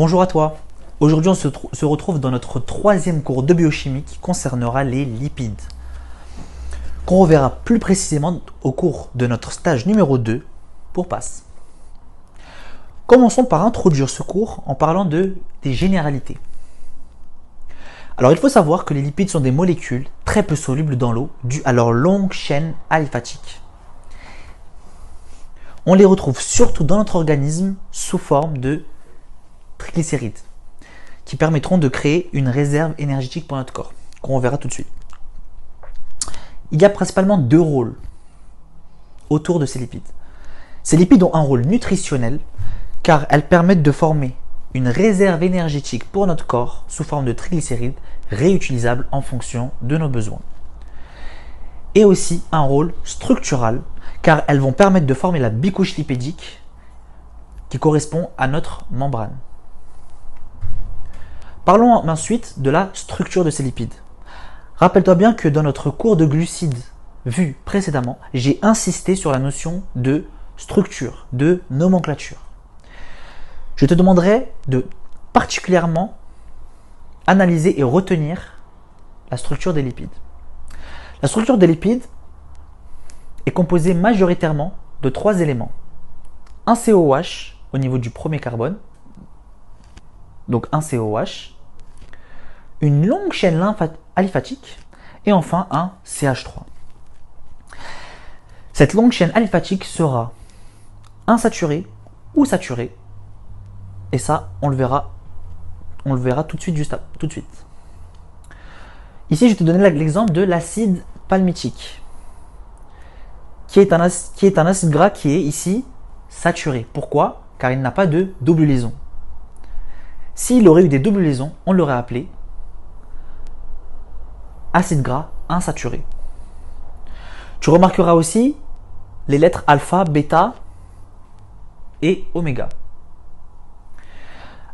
Bonjour à toi. Aujourd'hui, on se retrouve dans notre troisième cours de biochimie qui concernera les lipides, qu'on reverra plus précisément au cours de notre stage numéro 2 pour PASS. Commençons par introduire ce cours en parlant des généralités. Alors, il faut savoir que les lipides sont des molécules très peu solubles dans l'eau dues à leur longue chaîne aliphatique. On les retrouve surtout dans notre organisme sous forme de triglycérides qui permettront de créer une réserve énergétique pour notre corps, qu'on verra tout de suite. Il y a principalement deux rôles autour de ces lipides. Ces lipides ont un rôle nutritionnel car elles permettent de former une réserve énergétique pour notre corps sous forme de triglycérides réutilisables en fonction de nos besoins. Et aussi un rôle structural car elles vont permettre de former la bicouche lipédique qui correspond à notre membrane. Parlons ensuite de la structure de ces lipides. Rappelle-toi bien que dans notre cours de glucides vu précédemment, j'ai insisté sur la notion de structure, de nomenclature. Je te demanderai de particulièrement analyser et retenir la structure des lipides. La structure des lipides est composée majoritairement de trois éléments. Un COH au niveau du premier carbone, donc un COH, une longue chaîne aliphatique et enfin un CH3. Cette longue chaîne aliphatique sera insaturée ou saturée et ça on le verra tout de suite, tout de suite. Ici je te donne l'exemple de l'acide palmitique qui est un acide gras qui est ici saturé. Pourquoi? Car il n'a pas de double liaison. S'il aurait eu des doubles liaisons, on l'aurait appelé acide gras insaturé. Tu remarqueras aussi les lettres alpha, bêta et oméga.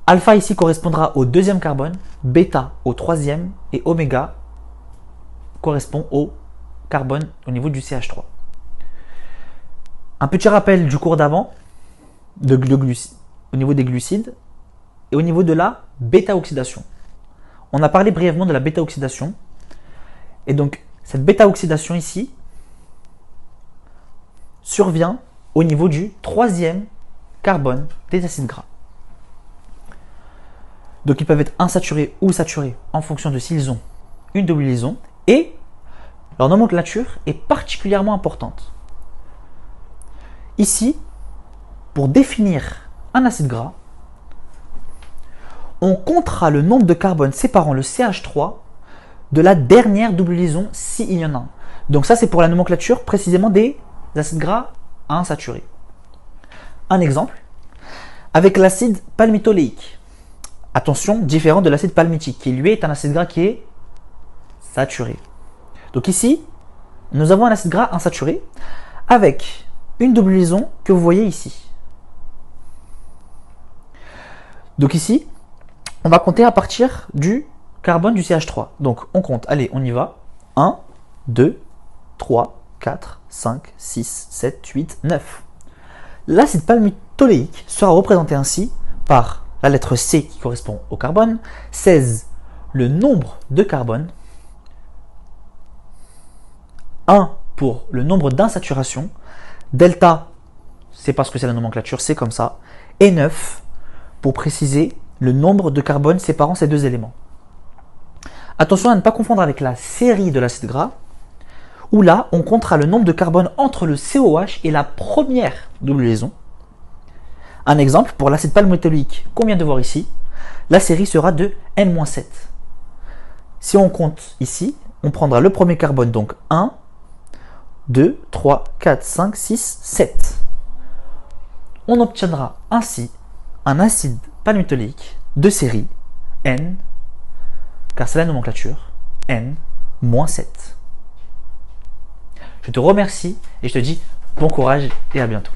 Alpha ici correspondra au deuxième carbone, bêta au troisième et oméga correspond au carbone au niveau du CH3. Un petit rappel du cours d'avant au niveau des glucides et au niveau de la bêta-oxydation. On a parlé brièvement de la bêta-oxydation. Et donc, cette bêta-oxydation ici survient au niveau du troisième carbone des acides gras. Donc, ils peuvent être insaturés ou saturés en fonction de s'ils ont une double liaison. Et leur nomenclature est particulièrement importante. Ici, pour définir un acide gras, on comptera le nombre de carbones séparant le CH3 de la dernière double liaison s'il y en a un. Donc ça c'est pour la nomenclature précisément des acides gras insaturés. Un exemple, avec l'acide palmitoléique. Attention, différent de l'acide palmitique qui lui est un acide gras qui est saturé. Donc ici, nous avons un acide gras insaturé avec une double liaison que vous voyez ici. Donc ici, on va compter à partir du carbone du CH3. Donc on compte, allez, on y va. 1, 2, 3, 4, 5, 6, 7, 8, 9. L'acide palmitoléique sera représenté ainsi par la lettre C qui correspond au carbone, 16, le nombre de carbone, 1 pour le nombre d'insaturations, delta, c'est parce que c'est la nomenclature, c'est comme ça, et 9 pour préciser le nombre de carbone séparant ces deux éléments. Attention à ne pas confondre avec la série de l'acide gras, où là, on comptera le nombre de carbone entre le COH et la première double liaison. Un exemple, pour l'acide palmitoléique qu'on vient de voir ici, la série sera de N-7. Si on compte ici, on prendra le premier carbone, donc 1, 2, 3, 4, 5, 6, 7. On obtiendra ainsi un acide palmitoléique de série N, car c'est la nomenclature, N-7. Je te remercie et je te dis bon courage et à bientôt.